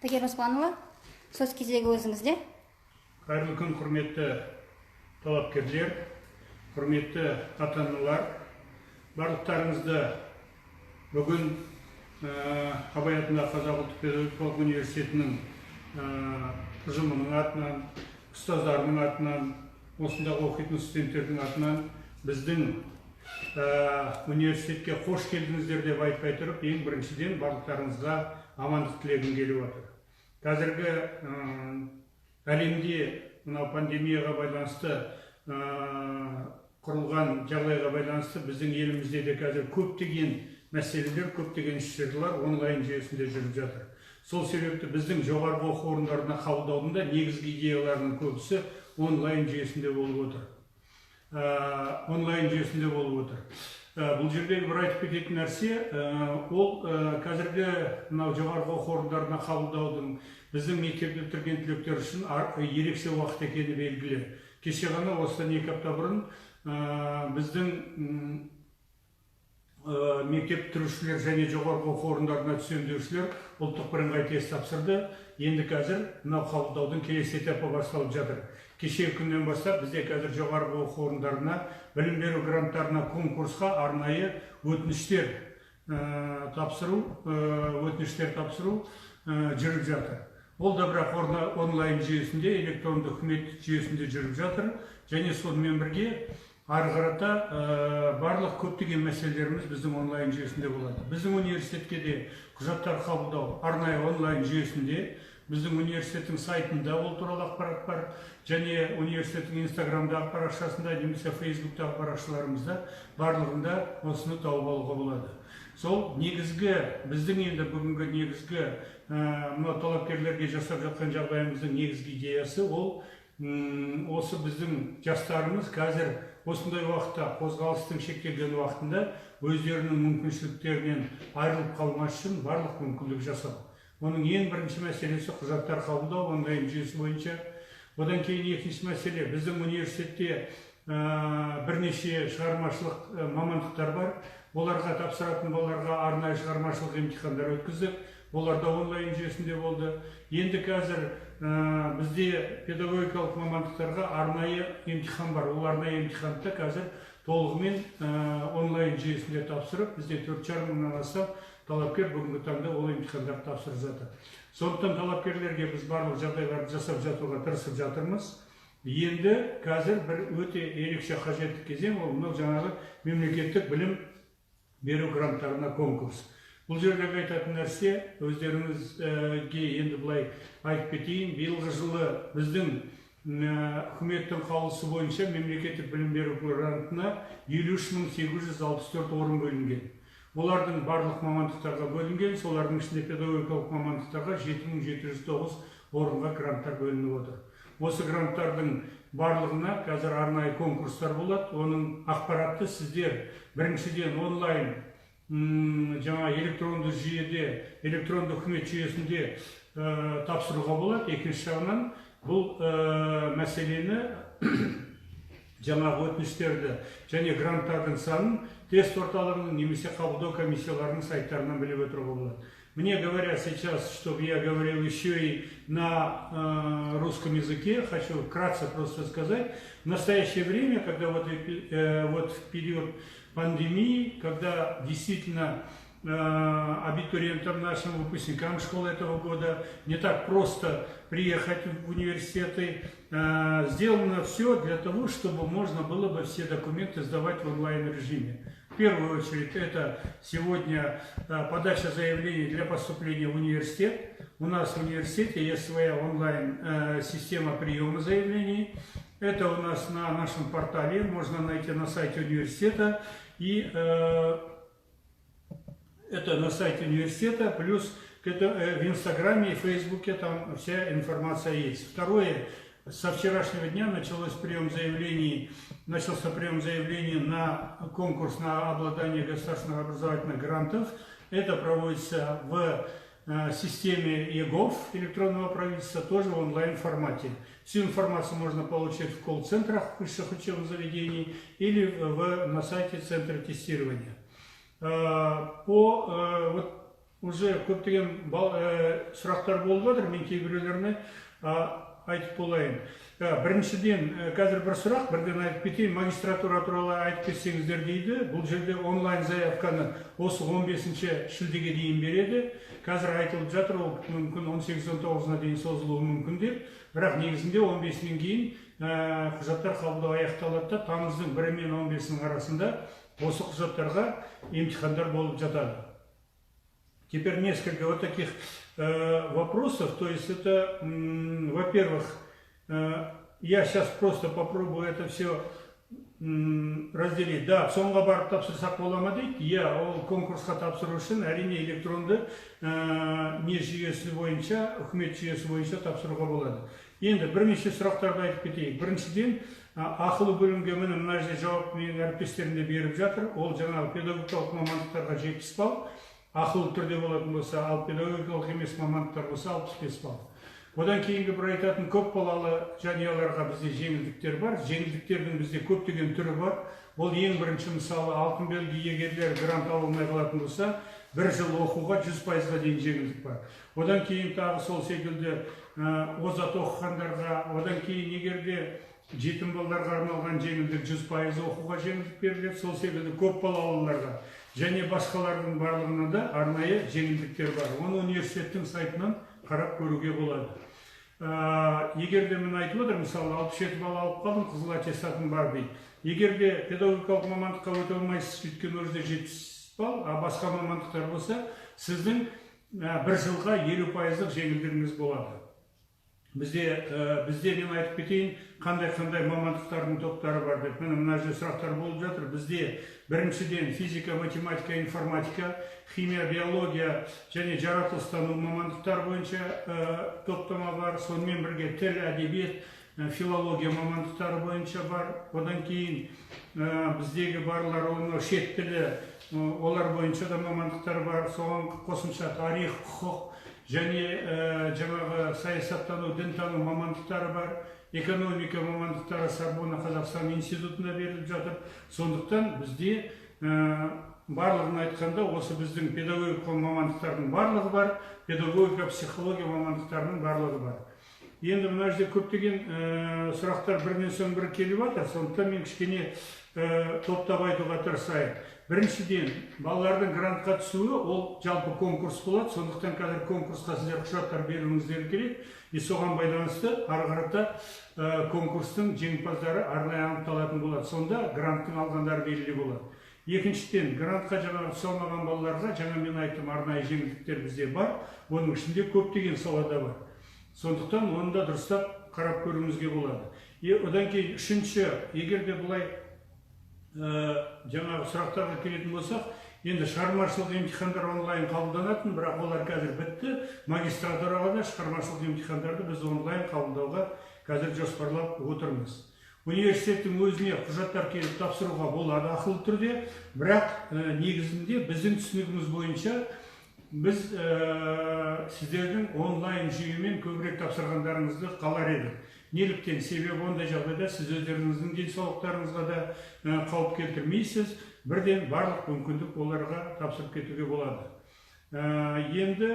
Тагир Оспанова, сөз кезегі өзіңізде. Қайырлы күн, құрметті талапкерлер, құрметті ата-аналар. Барлықтарыңызды бүгін Абай атындағы Қазақ ұлттық педагогикалық университетінің ұжымының атынан, ұстаздарының атынан, осындағы оқитын студенттердің атынан біздің университетке қош келдіңіздер деп айтпай тұрып, ең біріншіден барлықтарыңызға амандық тілегім келіп отыр. Қазіргі әлемде мынау пандемияға байланысты құрылған жағдайға байланысты біздің елімізде де қазір көптеген мәселелер, көптеген іс-шаралар онлайн жүйесінде жүріп жатыр. Сол себепті біздің жоғарғы оқу орындарына қабылдаудың да негізгі идеяларының көбісі онлайн жүйесінде болып отыр. Бұл жердегі бір айтып кететін нәрсе, ол қазіргі мынау жоғарғы оқу орындарына қабылдаудың біздің мектеп бітірген түлектер үшін ерекше уақыт екені белгілі. Кеше ғана осыдан 2 апта бұрын біздің мектеп бітірушілер және жоғарғы оқу орындарына түсем деушілер ұлттық бірыңғай тест тапсырды. Енді қазір мынау қабылдаудың келесі этапы басталып жатыр. Кеше күннен бастап бізде қазір жоғарғы оқу орындарына білім беру гранттарына конкурсқа арнайы өтініштер тапсыру жүріп жатыр. Ол да бірақ онлайн жүйесінде, электронды үкімет жүйесінде жүріп жатыр. Және сонымен бірге ары қарата барлық көптеген мәселелеріміз біздің онлайн жүйесінде болады. Біздің университетке де құжаттар қабылдау арнайы онлайн жүйесінде, біздің университеттің сайтында ол туралы ақпарат бар, және университеттің инстаграмдағы парақшасында немесе фейсбуктағы парақшаларымызда барлығында осыны тауып алуға болады. Сол негізгі, біздің енді бүгінгі негізгі мынау талапкерлерге жасап жатқан жағдайымыздың негізгі идеясы ол осы біздің жастарымыз қазір осындай уақытта, қозғалыстың шектелген уақытында өздерінің мүмкіншіліктерінен айырылып қалмас үшін барлық мүмкіндік жасау. Оның ең бірінші мәселесі құжаттар қабылдау онлайн жүйесі бойынша. Одан кейін екінші мәселе, біздің университетте бірнеше шығармашылық мамандықтар бар. Оларға тапсыратын балаларға арнайы шығармашылық емтихандар өткіздік. Олар да онлайн жүйесінде болды. Енді қазір бізде педагогикалық мамандықтарға арнайы емтихан бар. Ол арнайы емтиханды қазір толығымен онлайн жүйесінде тапсырып, бізде 4,5 мыңнан астам талапкер бүгінгі таңда ол емтихандарды тапсырып жатыр. Сондықтан талапкерлерге біз барлық жағдайларды жасап жатуға тырысып жатырмыз. Енді қазір бір өте ерекше қажетті кезең, ол мынау жаңағы мемлекеттік білім беру гранттарына конкурс. Бұл жердегі айтатын нәрсе, өздеріңізге енді былай айтып кетейін, биылғы жылы біздің үкіметтің қаулысы бойынша мемлекеттік білім беру грантына 53.864 орын бөлінген. Олардың барлық мамандықтарға бөлінген, солардың ішінде педагогикалық мамандықтарға 7.709 орынға гранттар бөлініп отыр. Осы гранттардың барлығына қазір арнайы конкурстар болады. Оның ақпаратты сіздер біріншіден онлайн жаңа электронды жүйеде, электронды үкімет жүйесінде тапсыруға болады. Екінші жағынан бұл мәселені жаңағы өтініштерді және гранттардың санын тест орталығының немесе қабылдау комиссияларының сайттарынан біліп отыруға болады. Мне говорят сейчас, чтобы я говорил еще и на русском языке, хочу вкратце просто сказать, в настоящее время, когда вот в период пандемии, когда действительно абитуриентам, нашим выпускникам школы этого года не так просто приехать в университеты, сделано все для того, чтобы можно было бы все документы сдавать в онлайн-режиме. В первую очередь это сегодня подача заявлений для поступления в университет. У нас в университете есть своя онлайн-система приема заявлений. Это у нас на нашем портале, можно найти на сайте университета. И это на сайте университета, плюс в Инстаграме и Фейсбуке там вся информация есть. Второе, со вчерашнего дня начался прием заявлений на конкурс на обладание государственных образовательных грантов. Это проводится в системе ЕГОВ электронного правительства, тоже в онлайн-формате. Всю информацию можно получить в колл-центрах высших учебных заведений или на сайте Центра тестирования. уже көптеген сұрақтар болып жатыр, мен кейбіреулеріне айтып болайын. Біріншіден, қазір бір сұрақ, бірден айтып кетейін, магистратура туралы айтып кетсеңіздер дейді. Бұл жерде онлайн заявканы осы 15 шілдеге дейін береді. Қазір айтылып жатыр, ол мүмкін 18-19-на дейін созылуы мүмкін деп. Бірақ негізінде 15-нен кейін құжаттар қабылдау аяқталады да, тамыздың 1 мен 15-нің арасында осы құжаттарға емтихандар болып жатады. Теперь несколько вот таких вопросов. То есть это, во-первых, я сейчас просто попробую это все разделить. Да, соңға барып тапсырсақ бола ма дейді. Я ол конкурсқа тапсыру үшін әрине электронды не жүйесі бойынша, үкімет жүйесі бойынша тапсыруға болады. Енді бірнеше сұрақтарды айтып кетейік. Біріншіден, ақылы бөлімге мына жерде жауап менің әріптестерім де беріп жатыр. Ол жаңағы педагогикалық мамандықтарға 70 балл, ақылы түрде болатын болса, ал педагогикалық емес мамандықтар болса 65 балл. Одан кейінгі бір айтатын, көп балалы жанұяларға бізде жеңілдіктер бар. Жеңілдіктердің бізде көптеген түрі бар. Ол ең бірінші, мысалы, алтын белгі иегерлері грант ала алмай қалатын болса, 1 жыл оқуға 100%-ға дейін жеңілдік бар. Одан кейін тағы сол секілді озат оқығандарға, одан кейін егерде жетім балаларға арналған жеңілдік 100% оқуға жеңілдік беріледі. Сол секілді көп балалыларға және басқалардың барлығына да арнайы жеңілдіктер бар. Оны университеттің сайтынан қарап көруге болады. Егерде мен айтып отыр, мысалы 67 бала алып қалдым, қызыл аттестатым бар дейді. Егерде педагогикалық мамандыққа өте алмайсыз, өйткені өзде 70 балл, а басқа мамандықтар болса, сіздің 1 жылға 50%-лық жеңілдігіңіз болады. Бізде мен айтып кетейін, қандай мамандықтардың топтары бар деп. Мына жерде сұрақтар болып жатыр. Бізде біріншіден физика, математика, информатика, химия, биология және жаратылыстану мамандықтар бойынша топтама бар. Сонымен бірге тіл, әдебиет, филология мамандықтары бойынша бар. Одан кейін біздегі барлар шет тілі, олар бойынша да мамандықтар бар. Соған қосымша тарих, құқық және жаңағы саясаттану, дінтану мамандықтары бар. Экономика мамандықтары Сорбонна Қазақстан институтына беріліп жатыр. Сондықтан бізде барлығын айтқанда осы біздің педагогика мамандықтардың барлығы бар, педагогика, психология мамандықтарының барлығы бар. Енді мына жерде көптеген сұрақтар бірінен соң бірі келіп жатыр. Сондықтан мен кішкене топтап айтуға тырысайын. Біріншіден, балалардың грантқа түсуі ол жалпы конкурс болады. Сондықтан қазір конкурсқа сіздер құжаттар беруіңіздер керек. И соған байланысты ары қарата конкурстың жеңімпаздары арнайы анықталатын болады. Сонда гранттың алғандары белгілі болады. Екіншіден, грантқа жаңағы түсе алмаған балаларға, жаңа мен айттым, арнайы жеңілдіктер бізде бар. Оның ішінде көптеген салада бар. Сондықтан оны да дұрыстап қарап көруімізге болады. Одан кейін үшінші, егерде бұлай жаңағы сұрақтарға келетін болсақ, енді шығармашылық емтихандар онлайн қабылданатын, бірақ олар қазір бітті. Магистратураға да шығармашылық емтихандарды біз онлайн қабылдауға қазір жоспарлап отырмыз. Университеттің өзіне құжаттар келіп тапсыруға болады ақылы түрде, бірақ негізінде біздің түсінігіміз бойынша біз сіздердің онлайн жүйемен көбірек тапсырғандарыңызды қалар едік. Неліктен? Себебі ондай жағдайда сіз өздеріңіздің денсаулықтарыңызға да қауіп келтірмейсіз, бірден барлық мүмкіндік оларға тапсырып кетуге болады. Енді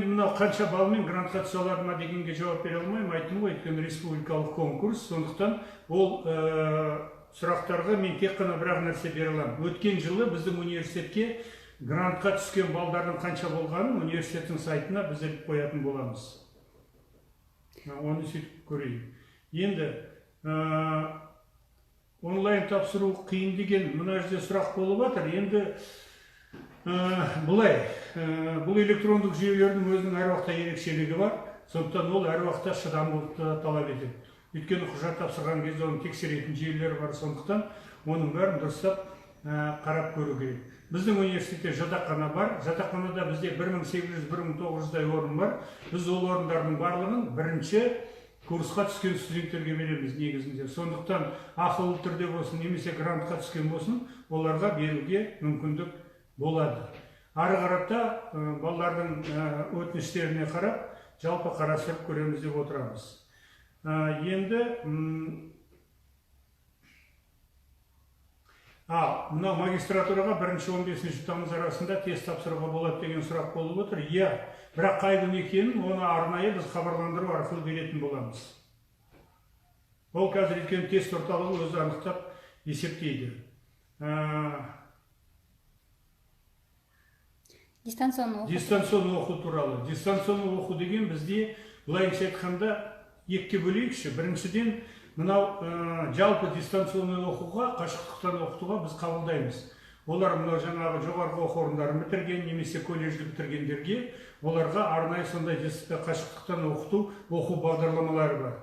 мынау қанша балмен грантқа түсе алады ма дегенге жауап бере алмаймын, айттым ғой, өйткені республикалық конкурс, сондықтан ол сұрақтарға мен тек қана бір нәрсе бере аламын. Өткен жылы біздің университетке грантқа түскен балдардың қанша болғанын университеттің сайтына біз іліп қоятын боламыз. Оны сөйтіп көрейін. Енді онлайн тапсыру қиын деген мына жерде сұрақ болып жатыр. Енді бұлай, бұл электрондық жүйелердің өзінің әр уақытта ерекшелігі бар. Сондықтан ол әр уақытта шыдамдылықты талап етеді. Өйткені құжат тапсырған кезде оны тексеретін жүйелер бар. Сондықтан оның бәрін дұрыстап қарап көру керек. Біздің университетте жатақхана бар. Жатақханада бізде 1800-1900-дай орын бар. Біз ол орындардың барлығын бірінші курсқа түскен студенттерге береміз негізінде. Сондықтан ақылы түрде болсын, немесе грантқа түскен болсын, оларға беруге мүмкіндік болады. Ары қарата балалардың өтініштеріне қарап, жалпы қарастырып көреміз деп отырамыз. Енді Мына магистратураға 1-15 тамыз арасында тест тапсыруға болады деген сұрақ болып отыр. Иә, бірақ қай күн екенін оны арнайы біз хабарландыру арқылы беретін боламыз. Ол қазір екен тест орталығы өзі анықтап есептейді. Дистанционный оқу туралы. Дистанционный оқу деген бізде, былайынша айтқанда, екіге бөлейікші. Біріншіден, мынау жалпы дистанционный оқуға, қашықтықтан оқытуға біз қабылдаймыз. Олар мынау жаңағы жоғарғы оқу орындарын бітірген, немесе колледжді бітіргендерге, оларға арнайы сондай қашықтықтан оқу бағдарламалары бар.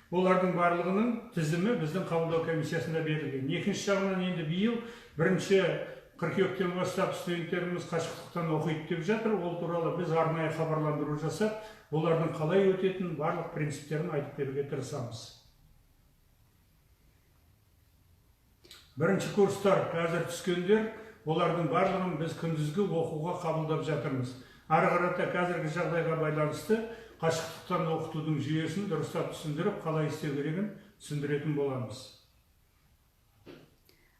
Олардың барлығының тізімі біздің қабылдау комиссиясында берілген. Екінші жағынан енді биыл 1-қыркүйектен бастап студенттеріміз қашықтықтан оқиды деп жатыр. Ол туралы біз арнайы хабарландыру жасап, олардың қалай өтетін барлық принциптерін айтып беруге тырысамыз. Бірінші курстар қазір түскендер, олардың барлығын біз күндізгі оқуға қабылдап жатырмыз. Ары қарата қазіргі жағдайға байланысты қашықтықтан оқытудың жүйесін дұрыстап түсіндіріп, қалай істеу керегін түсіндіретін боламыз.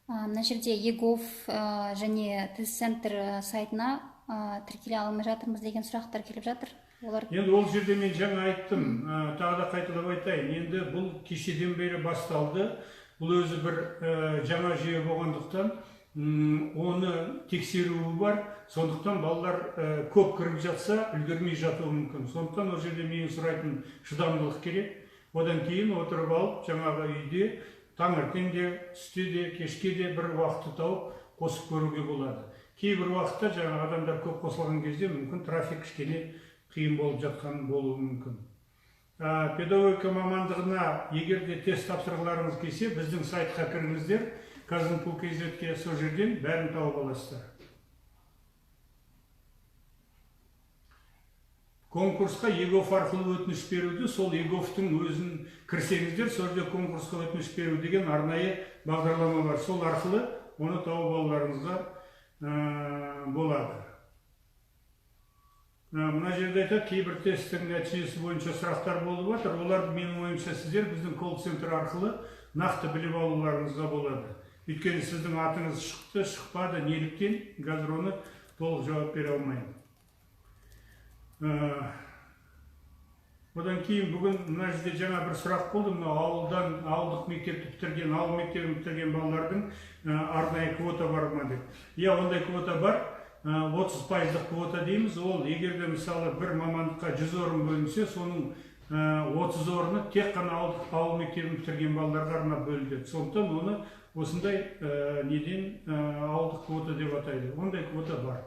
Мына жерде ЕГОВ және тест-центр сайтына тіркеле алмай жатырмыз деген сұрақтар келіп жатыр. Енді ол жерде мен жаңа айттым, тағы да қайталап айтайын. Енді бұл кешеден бері басталды. Бұл өзі бір жаңа жүйе болғандықтан, оны тексеруі бар. Сондықтан балалар көп кіріп жатса, үлгермей жатуы мүмкін. Сондықтан ол жерде менің сұрайтын шыдамдылық керек. Одан кейін отырып алып, жаңағы үйде таңертең де, түсте де, кешке де бір уақытты тауып қосып көруге болады. Кейбір уақытта жаңағы адамдар көп қосылған кезде мүмкін трафик кішкене қиын болып жатқан болуы мүмкін. Педагогика мамандығына егер де тест тапсырғыларыңыз келсе, біздің сайтқа кіріңіздер, Kazım.kz-ге сол жерден бәрін тауып аласыздар. Конкурсқа ЕГОВ арқылы өтініш беруді, сол ЕГОВтың өзін кірсеңіздер, сол жерде конкурсқа өтініш беру деген арнайы бағдарлама бар. Сол арқылы оны тауып алуларыңызға болады. Мына жерде айтады, кейбір тесттің нәтижесі бойынша сұрақтар болып жатыр. Оларды менің ойымша сіздер біздің колл-центр арқылы нақты біліп алуларыңызға болады. Өйткені сіздің атыңыз шықты, шықпады, неліктен, қазір оны толық жауап бере алмаймын. Одан кейін бүгін мына жерде жаңа бір сұрақ болды. Ауылдық мектепті бітірген, ауыл мектебін бітірген балалардың арнайы квота бар ма деп. Иә, ондай квота бар. 30% квота дейміз. Ол егерде мысалы бір мамандыққа 100 орын бөлінсе, соның 30 орны тек қана ауыл мектебін бітірген балаларға арнап бөлінеді. Сондықтан оны осындай неден ауылдық квота деп атайды. Ондай квота бар.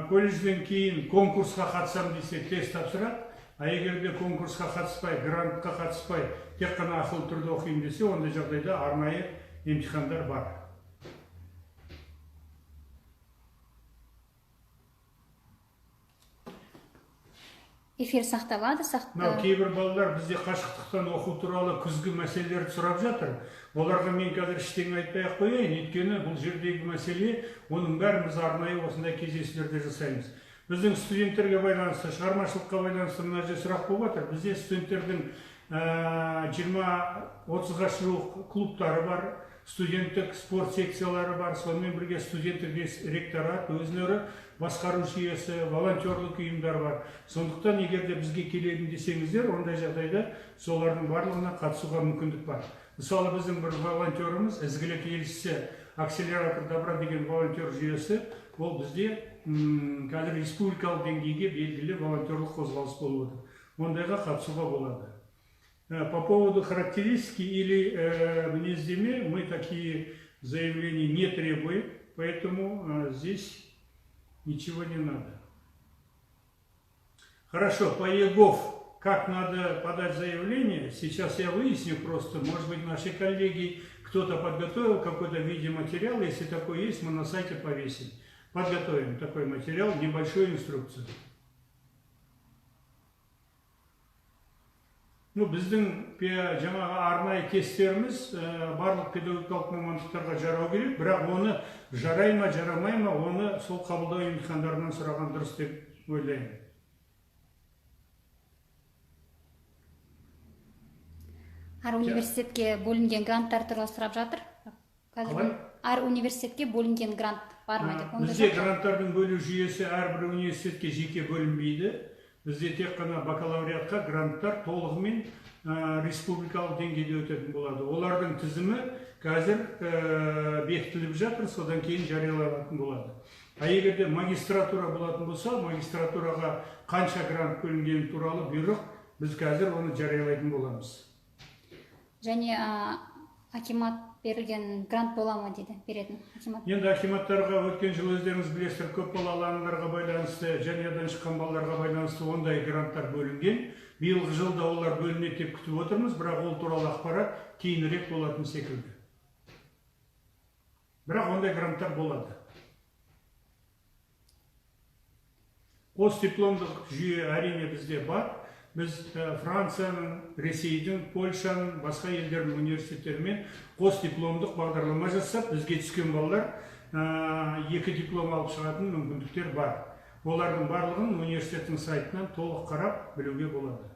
Колледжден кейін конкурсқа қатысам десе тест тапсырады. Егерде конкурсқа қатыспай, грантқа қатыспай, тек қана ақылы түрде оқимын десе, ондай жағдайда арнайы емтихандар бар. Эфир сақталады, Кейбір балалар бізде қашықтықтан оқу туралы күзгі мәселелерді сұрап жатыр. Оларға мен қазір ештеңе айтпай-ақ қояйын, өйткені бұл жердегі мәселе, оның бәрін біз арнайы осындай кездесулерде жасаймыз. Біздің студенттерге байланысты, шығармашылыққа байланысты мына жерде сұрақ болып жатыр. Бізде студенттердің 20-30-ға жуық клубтары бар, студенттік спорт секциялары бар, сонымен бірге студенттік ректорат, өзінері басқару жүйесі, волонтерлік ұйымдар бар. Сондықтан егерде бізге келетін десеңіздер, ондай жағдайда солардың барлығына қатысуға мүмкіндік бар. Мысалы, біздің бір волонтеріміз, ізгілік елшісі, акселератор добра деген волонтер жүйесі, ол бізде қазір республикалық деңгейге белгілі волонтерлық қозғалыс болып отыр. Ондайға қатысуға болады. По поводу характеристики или мнездеме мы такие заявления не требуем, поэтому здесь ничего не надо. Хорошо, по ЕГОВ, как надо подать заявление, сейчас я выясню просто, может быть, наши коллеги, кто-то подготовил какой-то видеоматериал, если такой есть, мы на сайте повесим. Подготовим такой материал, небольшую инструкцию. Біздің жаңағы арнайы тесттеріміз барлық педагогикалық мамандықтарға жарау керек, бірақ оны жарай ма, жарамай ма, оны сол қабылдау емтихандарынан сұраған дұрыс деп ойлаймын. Ар университетке бөлінген гранттар туралы сұрап жатыр. Қалай? Ар университетке бөлінген грант бар ма деп. Бізде гранттардың бөлу жүйесі әрбір университетке жеке бөлінбейді. Бізде тек қана бакалавриатқа гранттар толығымен республикалық деңгейде өтетін болады. Олардың тізімі қазір бекітіліп жатыр, содан кейін жарияланатын болады. А егерде магистратура болатын болса, магистратураға қанша грант бөлінгені туралы бұйрық біз қазір оны жариялайтын боламыз. Және акимат берілген грант бола ма дейді, беретін акимат. Енді акиматтарға өткен жыл өздеріңіз білесіздер, көп балалы аналарға байланысты, жанұядан шыққан балаларға байланысты ондай гранттар бөлінген. Биылғы жылда олар бөлінеді деп күтіп отырмыз, бірақ ол туралы ақпарат кейінірек болатын секілді. Бірақ ондай гранттар болады. Постдипломдық жүйе әрине бізде бар. Біз Францияның, Ресейдің, Польшаның, басқа елдердің университеттерімен постдипломдық бағдарлама жасап, бізге түскен балалар 2 диплом алып шығатын мүмкіндіктер бар. Олардың барлығын университеттің сайтынан толық қарап білуге болады.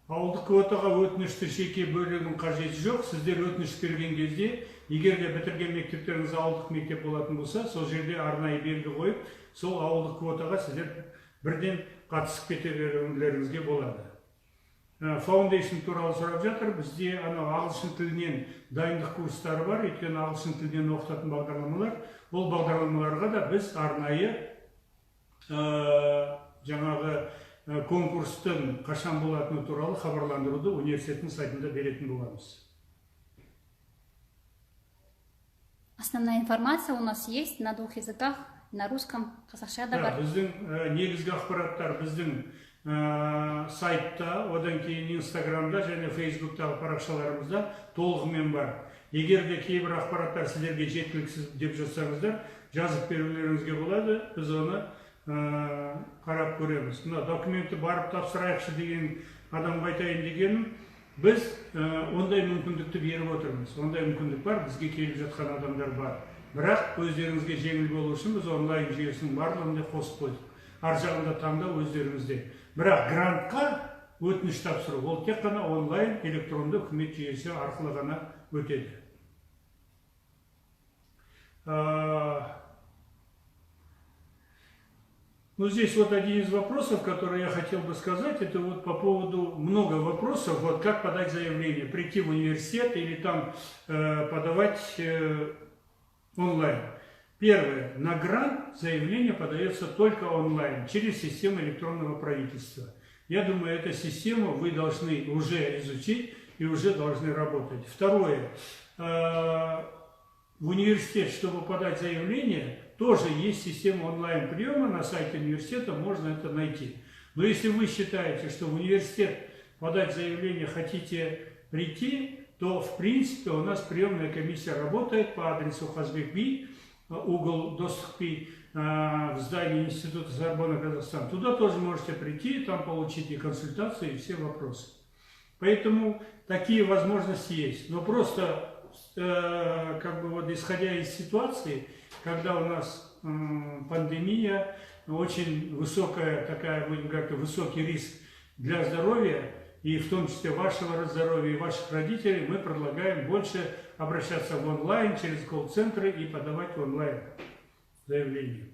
Ауылдық квотаға өтінішті жеке бөлудің қажеті жоқ. Сіздер өтініш берген кезде, егер де бітірген мектептеріңіз ауылдық мектеп болатын болса, сол жерде арнайы белгі қойып, сол ауылдық квотаға сіздер бірден қатысып кете берулеріңізге болады. Foundation туралы сұрап жатыр. Бізде ағылшын тілінен дайындық курстары бар, өйткені ағылшын тілінен оқытатын бағдарламалар. Бұл бағдарламаларға да біз арнайы жаңағы конкурстың қашан болатыны туралы хабарландыруды университеттің сайтында беретін боламыз. Основная информация у нас есть на 2 языках, на русском, қазақша да бар. Біздің негізгі ақпараттар біздің сайтта, одан кейін Инстаграмда және Фейсбуктағы парақшаларымызда толығымен бар. Егер де кейбір ақпараттар сіздерге жеткіліксіз деп жатсаңыздар, жазып берулеріңізге болады, біз оны қарап көреміз. Документті барып тапсырайықшы деген адамға айтайын дегенім, біз ондай мүмкіндікті беріп отырмыз. Ондай мүмкіндік бар, бізге келіп жатқан адамдар бар. Бірақ өздеріңізге жеңіл болу үшін біз онлайн жүйесінің барлығында қосып қойдық. Ар жағында таңдау өздеріңізде. Бірақ грантқа өтініш тапсыру, ол тек қана онлайн электронды үкімет жүйесі арқылы ғана өтеді. Ну, здесь вот один из вопросов, который я хотел бы сказать, это вот по поводу много вопросов, вот как подать заявление, прийти в университет или там подавать онлайн. Первое. На грант заявление подается только онлайн, через систему электронного правительства. Я думаю, эту систему вы должны уже изучить и уже должны работать. Второе. В университет, чтобы подать заявление, тоже есть система онлайн-приема, на сайте университета можно это найти. Но если вы считаете, что в университет подать заявление хотите прийти, то в принципе у нас приемная комиссия работает по адресу Казбек-Би, угол Доступ-Би, в здании Института Сорбонны Казахстан. Туда тоже можете прийти, там получить и консультацию, и все вопросы. Поэтому такие возможности есть. Но просто как бы вот исходя из ситуации, когда у нас пандемия, очень высокая такая, будем говорить, высокий риск для здоровья, и в том числе вашего здоровья и ваших родителей, мы предлагаем больше обращаться в онлайн через колл-центры и подавать онлайн заявление.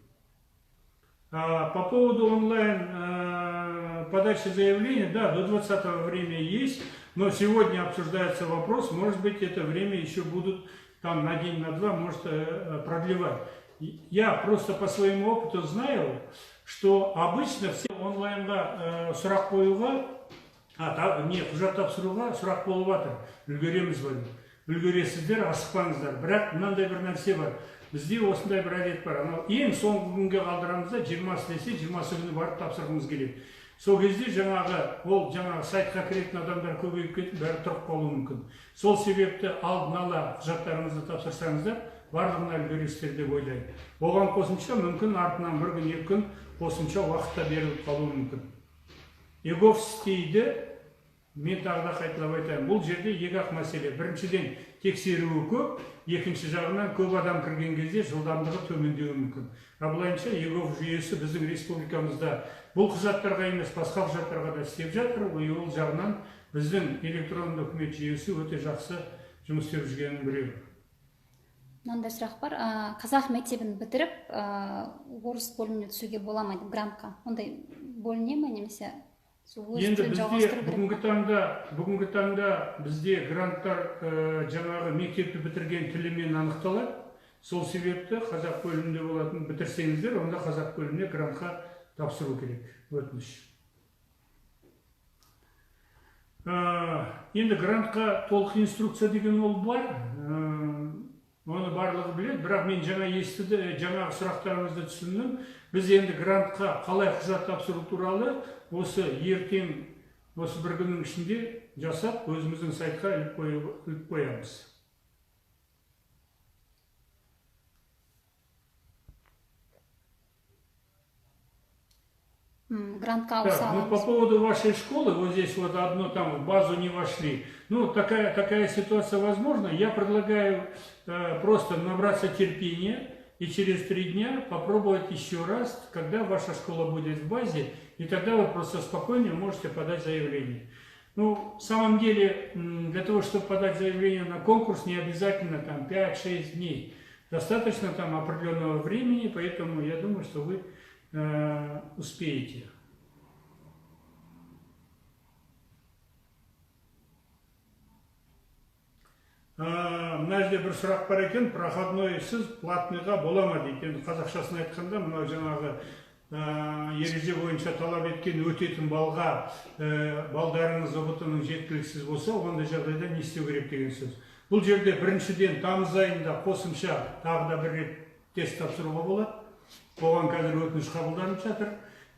По поводу онлайн подачи заявления, да, до 20-го время есть, но сегодня обсуждается вопрос, может быть, это время еще будут там на день, на два, может, продлевать. Я просто по своему опыту знаю, что обычно все онлайнға сұрақ қоюға, құжат тапсыруға сұрақ болып жатыр. Үлгереміз бе? Үлгересіздер, асықпаңыздар. Бірақ мынандай бір нәрсе бар. Бізде осындай бір әдет бар. Ең соңғы күнге қалдырамызда 20 десе, 20 күні барып тапсырғымыз келеді. Сол кезде жаңағы сайтқа кіретін адамдар көбейіп кетіп, бәрі тұрып қалуы мүмкін. Сол себепті алдын ала құжаттарыңызды тапсырсаңыздар, барлығына үлгересіздер деп ойлаймын. Оған қосымша мүмкін артынан бір күн, 2 күн қосымша уақытта беріліп қалуы мүмкін. ЕГОВ істейді, мен тағы да қайталап айтайын, бұл жерде екі-ақ мәселе. Біріншіден тексеруі көп, екінші жағынан көп адам кірген кезде жылдамдығы төмендеуі мүмкін. Былайынша ЕГОВ жүйесі біздің республикамызда бұл құжаттарға емес, басқа құжаттарға да істеп жатыр, ол жағынан біздің электронды үкімет жүйесі өте жақсы жұмыс істеп жүргенін білемін. Мынандай сұрақ бар. Қазақ мектебін бітіріп, орыс бөліміне түсуге бола ма деп, грантқа? Ондай бөліне ме, немесе енді бізде бүгінгі таңда бізде гранттар жаңағы мектепті бітірген тілімен анықталады. Сол себепті қазақ бөлімінде болатын, бітірсеңіздер, онда қазақ бөліміне грантқа тапсыру керек, өтініш. Енді грантқа толық инструкция деген ол бар. Оны барлығы біледі, бірақ мен жаңағы сұрақтарыңызды түсіндім. Біз енді грантқа қалай құжат тапсыру туралы осы ертең, осы бір күннің ішінде жасап, өзіміздің сайтқа іліп қоямыз. Грантка по поводу вашей школы, вот здесь вот одно там в базу не вошли. Ну, такая ситуация возможна. Я предлагаю просто набраться терпения и через 3 дня попробовать еще раз, когда ваша школа будет в базе, и тогда вы просто спокойнее можете подать заявление. Ну, в самом деле, для того, чтобы подать заявление на конкурс, не обязательно там 5-6 дней. Достаточно там определенного времени, поэтому я думаю, что вы успеете. Мына жерде бір сұрақ бар екен, проходнойсыз платныйға бола ма дейді. Қазақшасын айтқанда, мына жаңағы ереже бойынша талап еткен өтетін балға балдарыңыз ұбт-ның жеткіліксіз болса, ондай жағдайда не істеу керек деген сөз. Бұл жерде біріншіден тамыз айында қосымша тағы да бір рет тест тапсыруға болады. Оған қазір өтініш қабылданып жатыр.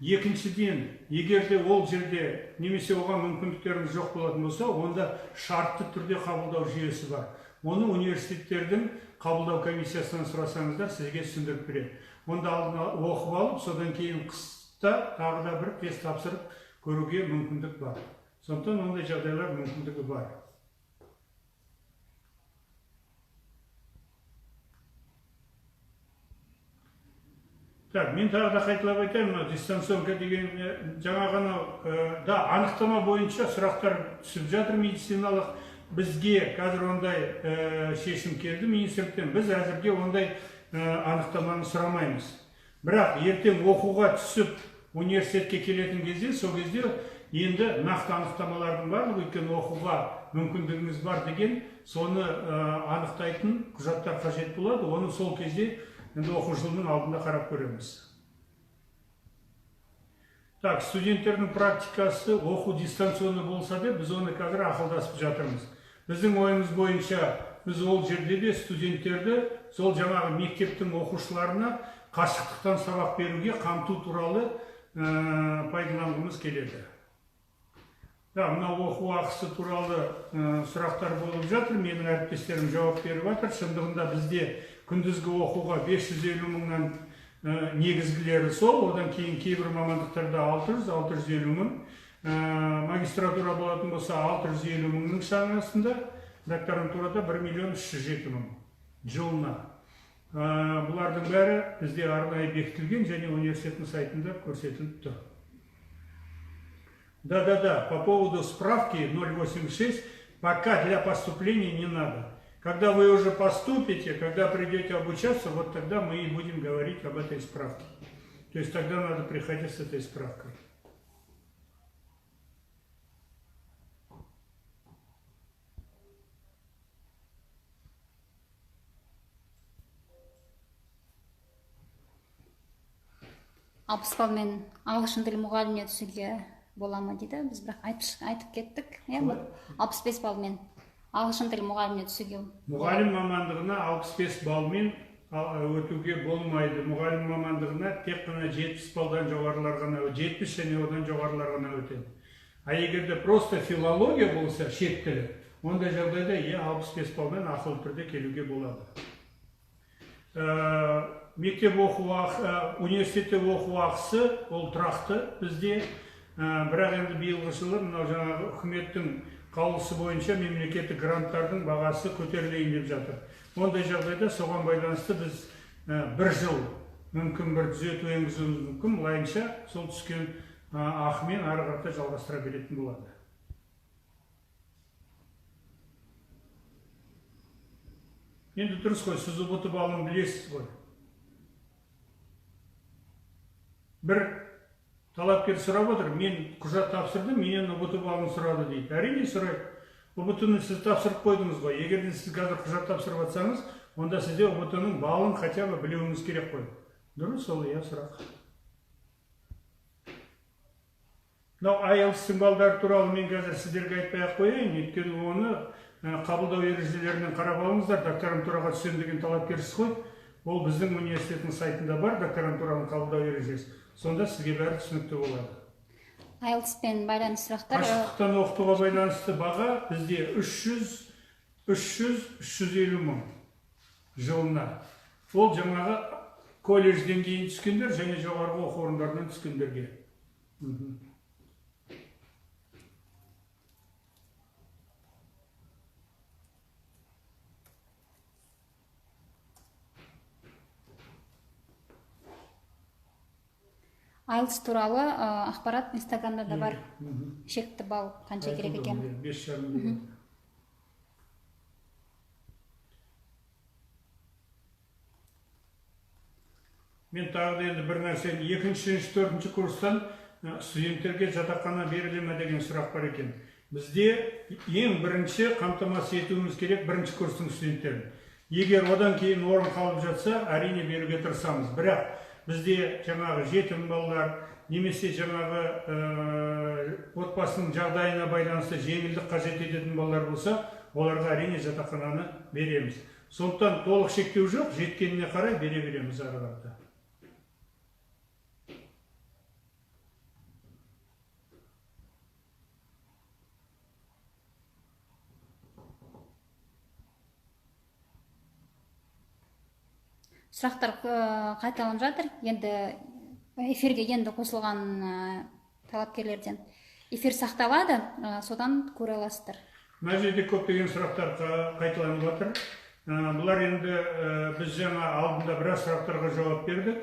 Екіншіден, егер де ол жерде немесе оған мүмкіндіктеріңіз жоқ болатын болса, онда шартты түрде қабылдау жүйесі бар. Оны университеттердің қабылдау комиссиясынан сұрасаңыздар, сізге түсіндіріп береді. Онда алдын оқып алып, содан кейін қыста тағы да бір тест тапсырып көруге мүмкіндік бар. Сондықтан ондай жағдайлар мүмкіндігі бар. Так, мен тағы да қайталап айтайын, дистанционка деген жаңағы да анықтама бойынша сұрақтар түсіп жатыр медициналық. Бізге қазір ондай шешім келді министрліктен. Біз әзірге ондай анықтаманы сұрамаймыз. Бірақ ертең оқуға түсіп университетке келетін кезде, сол кезде енді нақты анықтамалардың барлығы, өйткені оқуға мүмкіндігіңіз бар деген, соны анықтайтын құжаттар қажет болады. Оны сол кезде енді оқу жылының алдында қарап көреміз. Так, студенттердің практикасы оқу дистанционны болса да, біз оны қазір ақылдасып жатырмыз. Біздің ойымыз бойынша, біз ол жерде де студенттерді сол жаңағы мектептің оқушыларына қашықтықтан сабақ беруге қамту туралы пайдаланғымыз келеді. Мына оқу ақысы туралы сұрақтар болып жатыр, менің әріптестерім жауап беріп жатыр. Шындығында бізде күндізгі оқуға 550 мыңнан негізгілері сол, одан кейін кейбір мамандықтарда 600-650 мың, магистратура болатын болса 650 мыңның шамасында, докторантурада 1.307.000 жылына. Бұлардың бәрі бізде арнайы бекітілген және университеттің сайтында көрсетіліп тұр. Да, по поводу справки 086 пока для поступления не надо. Когда вы уже поступите, когда придете обучаться, вот тогда мы и будем говорить об этой справке. То есть тогда надо приходить с этой справкой. Алпысбалмен ағылшын тілі мұғаліміне түсуге бола ма дейді. Біз бірақ айтып кеттік. 65 балмен ағылшын тілі мұғаліміне түсуге. Мұғалім мамандығына 65 балмен өтуге болмайды. Мұғалім мамандығына тек қана 70 балдан жоғарылар ғана, 70 және одан жоғарылар ғана өтеді. А егерде просто филология болса, шет тілі, ондай жағдайда 65 балмен ақылы түрде келуге болады. Мектеп оқу ақысы, университетте оқу ақысы ол тұрақты бізде, бірақ енді биылғы жылы мынау жаңағы үкіметтің қаулысы бойынша мемлекеттік гранттардың бағасы көтерілейін деп жатыр. Ондай жағдайда соған байланысты біз бір жыл мүмкін бір түзету енгізуіміз мүмкін, былайынша сол түскен ақымен ары қарата жалғастыра беретін болады. Енді дұрыс қой, сіз ұбт балын білесіз ғой. Бір талапкер сұрап отыр, мен құжат тапсырдым, менен ұбт балын сұрады дейді. Әрине сұрайды. ұбт-ны сіз тапсырып қойдыңыз ғой. Егер де сіз қазір құжат тапсырып жатсаңыз, онда сізде ұбт-ның балын хотя бы білуіңіз керек қой. Дұрыс, сол иә сұрақ. Мынау IELTS-тің балдары туралы мен қазір сіздерге айтпай-ақ қояйын, өйткені оны қабылдау ережелерінен қарап алыңыздар. Докторантураға түсем деген талапкерсіз ғой. Ол біздің университеттің сайтында бар, докторантураның қабылдау ережесі. Сонда сізге бәрі түсінікті болады. IELTS-пен байланысты сұрақтар. Қашықтықтан оқытуға байланысты баға бізде 300-350 мың жылына. Ол жаңағы колледжден кейін түскендер және жоғарғы оқу орындарынан түскендерге. IELTS туралы ақпарат Инстаграмда да бар. Шекті балл қанша керек екен. 5,5 миллион. Мен тағы да енді бір нәрсені 2-4 курстан студенттерге жатақхана беріле ме деген сұрақ бар екен. Бізде ең бірінші қамтамасыз етуіміз керек бірінші курстың студенттерін. Егер одан кейін орын қалып жатса, әрине беруге тырысамыз. Бірақ бізде жаңағы жетім балалар, немесе жаңағы отбасының жағдайына байланысты жеңілдік қажет ететін балалар болса, оларға әрине жатақхананы береміз. Сондықтан толық шектеу жоқ, жеткеніне қарай бере береміз ары қарата. Сұрақтар қайталанып жатыр. Енді эфирге енді қосылған талапкерлерден эфир сақталады, содан көре аласыздар. Мына жерде көптеген сұрақтар қайталанып жатыр. Бұлар енді біз жаңа алдында біраз сұрақтарға жауап бердік.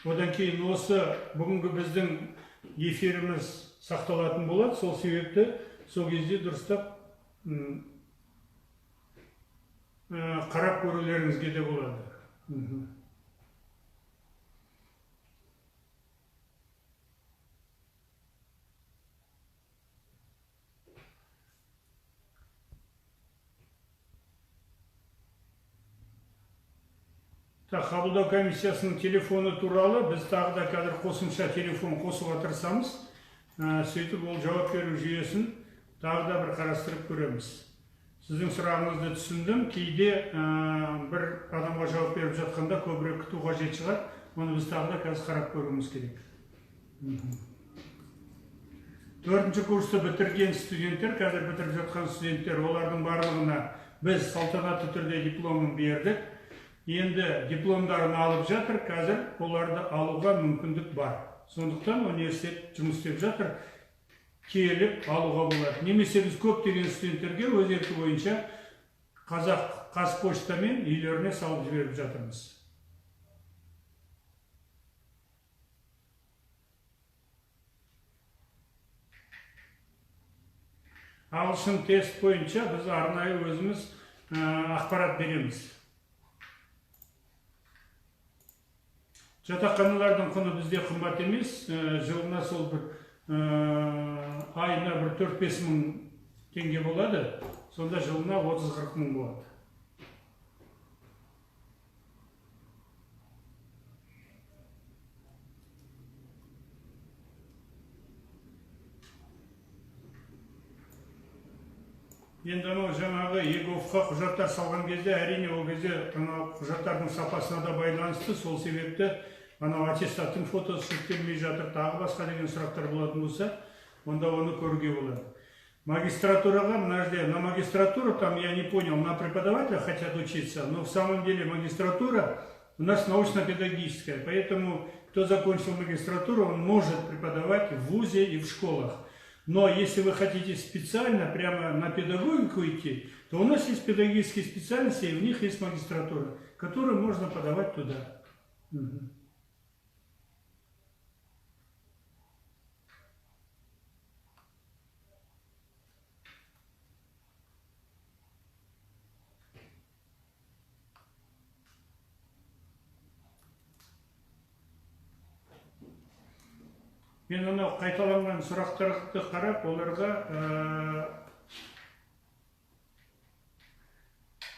Одан кейін осы бүгінгі біздің эфиріміз сақталатын болады. Сол себепті сол кезде дұрыстап қарап көрулеріңізге де болады. Қабылдау комиссиясының телефоны туралы біз тағы да қазір қосымша телефон қосуға тырысамыз. Сөйтіп ол жауап беру жүйесін тағы да бір қарастырып көреміз. Сіздің сұрағыңызды түсіндім. Кейде бір адамға жауап беріп жатқанда көбірек күту қажет шығар. Оны біз тағы да қазір қарап көруіміз керек. 4-ші курсты бітірген студенттер, қазір бітіріп жатқан студенттер, олардың барлығына біз салтанатты түрде дипломын бердік. Енді дипломдарын алып жатыр, қазір оларды алуға мүмкіндік бар. Сондықтан университет жұмыс істеп жатыр. Келіп алуға болады. Немесе біз көптеген студенттерге өз еркі бойынша Қазпоштамен үйлеріне салып жіберіп жатырмыз. Ағылшын тест бойынша біз арнайы өзіміз ақпарат береміз. Жатақханалардың құны бізде қымбат емес, жылына сол бір айына бір 4-5 мың теңге болады, сонда жылына 30-40 мың болады. Енді жаңағы ЕГОВқа құжаттар салған кезде, әрине ол кезде құжаттардың сапасына да байланысты, сол себепті аттестаттың фотосы жүктелмей жатыр, тағы басқа деген сұрақтар болатын болса, онда оны көруге болады. Магистратураға, на магистратуру, там я не понял, на преподавателя хотят учиться, но в самом деле магистратура у нас научно-педагогическая, поэтому кто закончил магистратуру, он может преподавать в вузе и в школах. Но если вы хотите специально прямо на педагогику идти, то у нас есть педагогические специальности, и в них есть магистратура, которую можно подавать туда. Мен анау қайталанған сұрақтарды қарап, оларға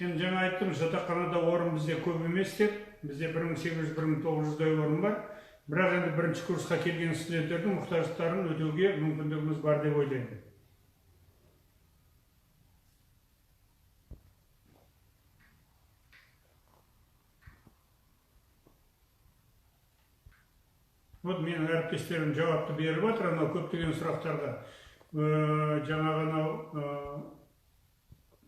енді жаңа айттым, жатақханада орын бізде көп емес деп, бізде 1800-1900-дай орын бар. Бірақ енді бірінші курсқа келген студенттердің мұқтаждықтарын өтеуге мүмкіндігіміз бар деп ойлаймын. Вот менің әріптестерім жауапты беріп жатыр анау көптеген сұрақтарға. Жаңағы анау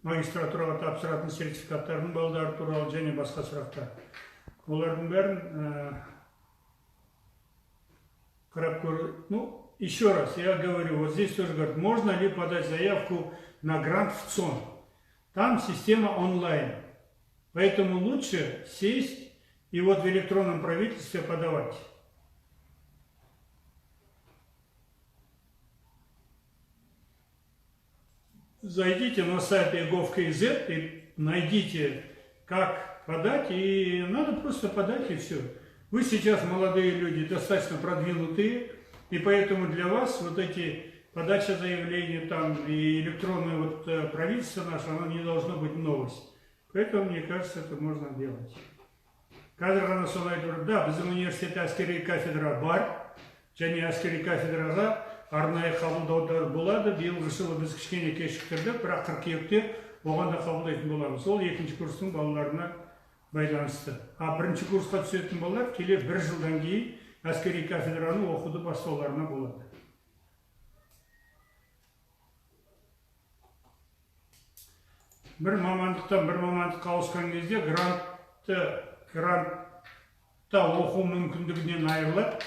магистратураға тапсыратын сертификаттардың балдары туралы және басқа сұрақтар. Олардың бәрін қарап көру. Ну, еще раз я говорю, вот здесь тоже говорят, можно ли подать заявку на грант в ЦОН? Там система онлайн. Поэтому лучше сесть и вот в электронном правительстве подавать. Зайдите на сайт gov.kz и найдите, как подать, и надо просто подать, и все. Вы сейчас молодые люди, достаточно продвинутые, и поэтому для вас вот эти подача заявления там и электронное вот правительство наше, оно не должно быть новость. Поэтому, мне кажется, это можно делать. Қазір солай айтып, да, біздің университетте әскери кафедра бар, және әскери кафедраға арнайы қабылдауда болады. Биылғы жылы біз кішкене кешіктірдік, бірақ қыркүйекте оған да қабылдайтын боламыз. Ол екінші курстың балаларына байланысты. А бірінші курсқа түсетін балалар келе бір жылдан кейін әскери кафедраны оқуды бастауларына болады. Бір мамандықтан бір мамандыққа ауысқан кезде грантта оқу мүмкіндігінен айырылып,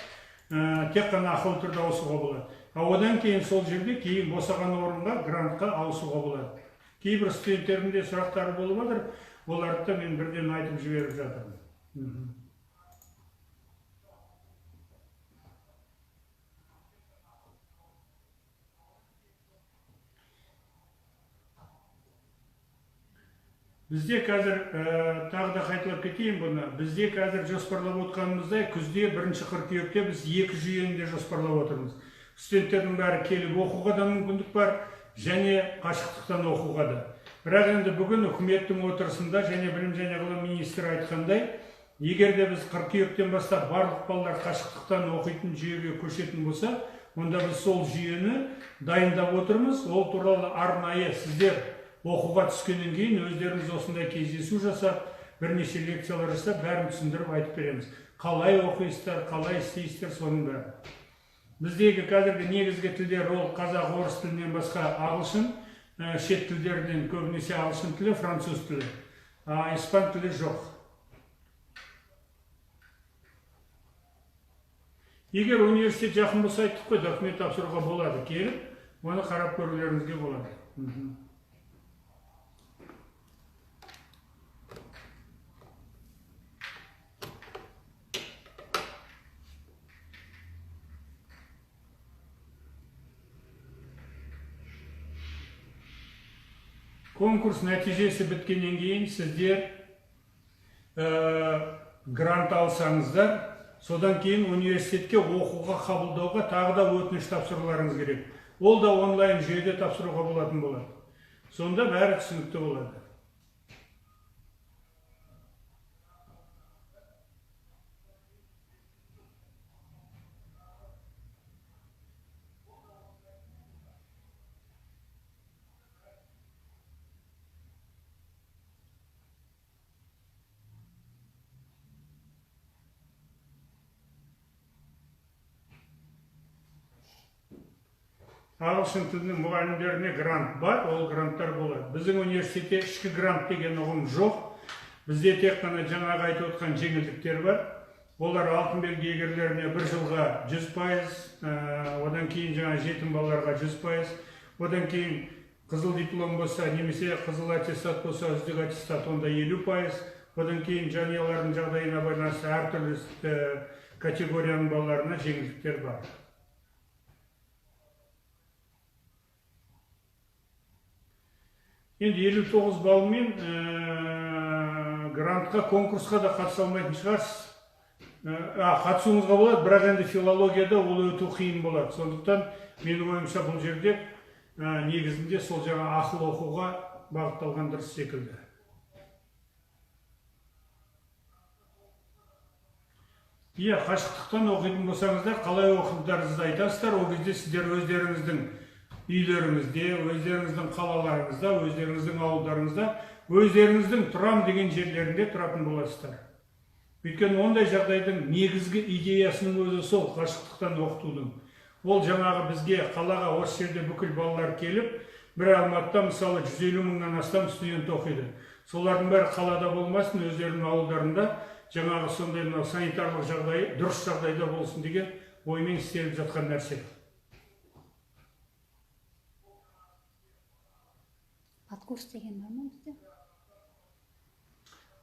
тек қана ақылы түрде ауысуға болады. А одан кейін сол жерде кейін босаған орынға грантқа ауысуға болады. Кейбір студенттердің де сұрақтары болып жатыр, оларды да мен бірден айтып жіберіп жатырмын. Бізде қазір, тағы да қайталап кетейін бұны, бізде қазір жоспарлап отқанымыздай, күзде 1 қыркүйекте біз 2 жүйені де жоспарлап отырмыз. Студенттердің бәрі келіп оқуға да мүмкіндік бар, және қашықтықтан оқуға да. Бірақ енді бүгін үкіметтің отырысында және білім және ғылым министрі айтқандай, егер де біз қыркүйектен бастап барлық балалар қашықтықтан оқитын жүйеге көшетін болса, онда біз сол жүйені дайындап отырмыз. Ол туралы арнайы сіздер оқуға түскеннен кейін өздеріңіз осындай кездесу жасап, бірнеше лекциялар жасап, бәрін түсіндіріп айтып береміз. Қалай оқисыздар, қалай істейсіздер, соның бәрі. Біздегі қазіргі негізгі тілдер ол қазақ, орыс тілінен басқа ағылшын, шет тілдерден көбінесе ағылшын тілі, француз тілі, испан тілі жоқ. Егер университет жақын болса, айттық қой, документ тапсыруға болады, келіп, оны қарап көрулеріңізге болады. Конкурс нәтижесі біткеннен кейін сіздер грант алсаңыздар, содан кейін университетке оқуға қабылдауға тағы да өтініш тапсыруларыңыз керек. Ол да онлайн жүйеде тапсыруға болатын болады. Сонда бәрі түсінікті болады. Ағылшын тілінің мұғалімдеріне грант бар, ол гранттар болады. Біздің университетте ішкі грант деген ұғым жоқ. Бізде тек қана жаңағы айтып отқан жеңілдіктер бар. Олар алтын белгі иегерлеріне 1 жылға 100%, одан кейін жаңа жетім балаларға 100%, одан кейін қызыл диплом болса, немесе қызыл аттестат болса, үздік аттестат, онда 50%, одан кейін жанұялардың жағдайына байланысты әртүрлі категорияның балаларына жеңілдіктер бар. Енді 59 балмен грантқа, конкурсқа да қатыса алмайтын шығарсыз. қатысуыңызға болады, бірақ енді филологияда ол өте қиын болады. Сондықтан менің ойымша бұл жерде негізінде сол жаңа ақыл оқуға бағытталған дұрыс секілді. Иә, қашықтықтан оқитын болсаңыздар, қалай оқитындарыңызды айтасыздар. Ол кезде сіздер өздеріңіздің үйлеріңізде, өздеріңіздің қалаларыңызда, өздеріңіздің ауылдарыңызда, өздеріңіздің тұрам деген жерлерінде тұратын боласыздар. Өйткені ондай жағдайдың негізгі идеясының өзі сол қашықтықтан оқытудың. Ол жаңағы бізге қалаға осы жерде бүкіл балалар келіп, бір Алматыда мысалы 150 мыңнан астам студент оқиды. Солардың бәрі қалада болмасын, өздерінің ауылдарында жаңағы сондай санитарлық жағдай, дұрыс жағдайда болсын деген оймен істеліп жатқан нәрсе. Подкурс деген бар ма бізде?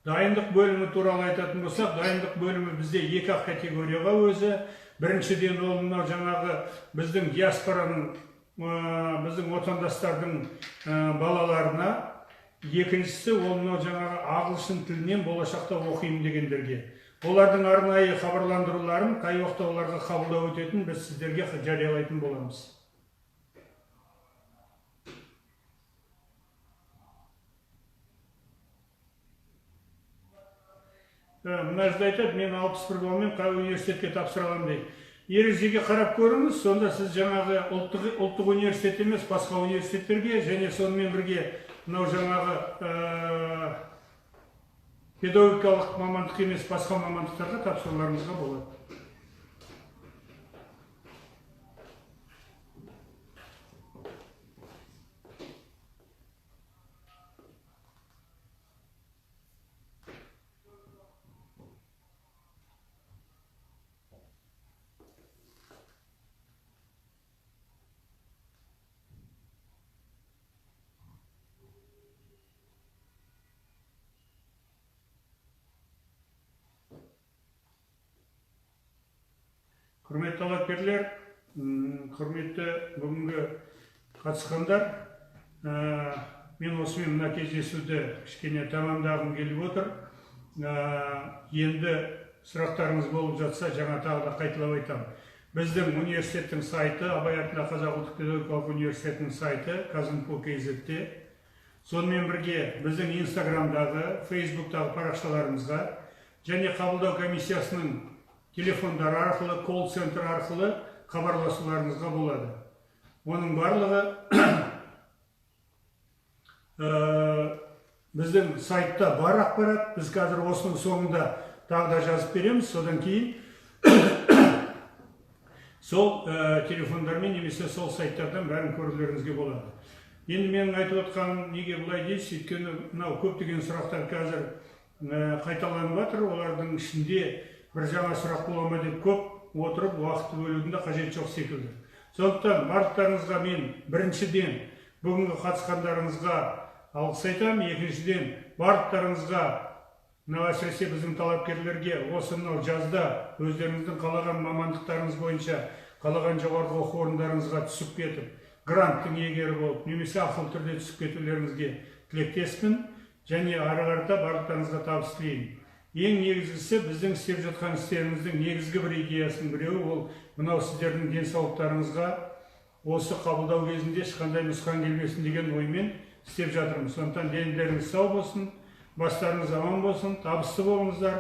Дайындық бөлімі туралы айтатын болсақ, дайындық бөлімі бізде екі категорияға өзі. Біріншіден ол мынау жаңағы біздің диаспораның, біздің отандастардың балаларына. Екіншісі ол мынау жаңағы ағылшын тілінен болашақта оқимын дегендерге. Олардың арнайы хабарландыруларын қай уақытта оларға қабылдау өтетін біз сіздерге жариялайтын боламыз. Мына жерде айтады, мен 61 балмен қай университетке тапсыра аламын дейді. Ережеге қарап көріңіз, сонда сіз жаңағы ұлттық университет емес, басқа университеттерге және сонымен бірге мынау жаңағы педагогикалық мамандық емес, басқа мамандықтарға тапсыруларыңызға болады. Құрметті талапкерлер, құрметті бүгінгі қатысқандар, мен осымен мына кездесуді кішкене тамамдағым келіп отыр. Енді сұрақтарыңыз болып жатса, жаңа тағы да қайталап айтамын. Біздің университеттің сайты, Абай атындағы Қазақ ұлттық педагогикалық университетінің сайты Казинфо.kz-де. Сонымен бірге біздің Инстаграмдағы, Фейсбуктағы парақшаларымызға және қабылдау комиссиясының телефондар арқылы, колл-центр арқылы хабарласуларыңызға болады. Оның барлығы біздің сайтта бар ақпарат. Біз қазір осының соңында тағы да жазып береміз. Содан кейін сол телефондармен немесе сол сайттардан бәрін көрулеріңізге болады. Енді менің айтып отқаным неге бұлай дейсіз? Өйткені мынау көптеген сұрақтар қазір қайталанып жатыр. Олардың ішінде бір жаңа сұрақ бола ма деп көп отырып уақытты бөлудің де қажет жоқ секілді. Сондықтан барлықтарыңызға мен біріншіден бүгінгі қатысқандарыңызға алғыс айтамын. Екіншіден барлықтарыңызға, әсіресе біздің талапкерлерге осы мынау жазда өздеріңіздің қалаған мамандықтарыңыз бойынша қалаған жоғарғы оқу орындарыңызға түсіп кетіп, гранттың иегері болып, немесе ақылы түрде түсіп кетулеріңізге тілектеспін және ары қарата барлықтарыңызға табыс тілеймін. Ең негізгісі біздің істеп жатқан істеріміздің негізгі бір идеясының біреуі ол мынау сіздердің денсаулықтарыңызға осы қабылдау кезінде ешқандай нұсқан келмесін деген оймен істеп жатырмыз. Сондықтан денелеріңіз сау болсын, бастарыңыз аман болсын, табысты болыңыздар.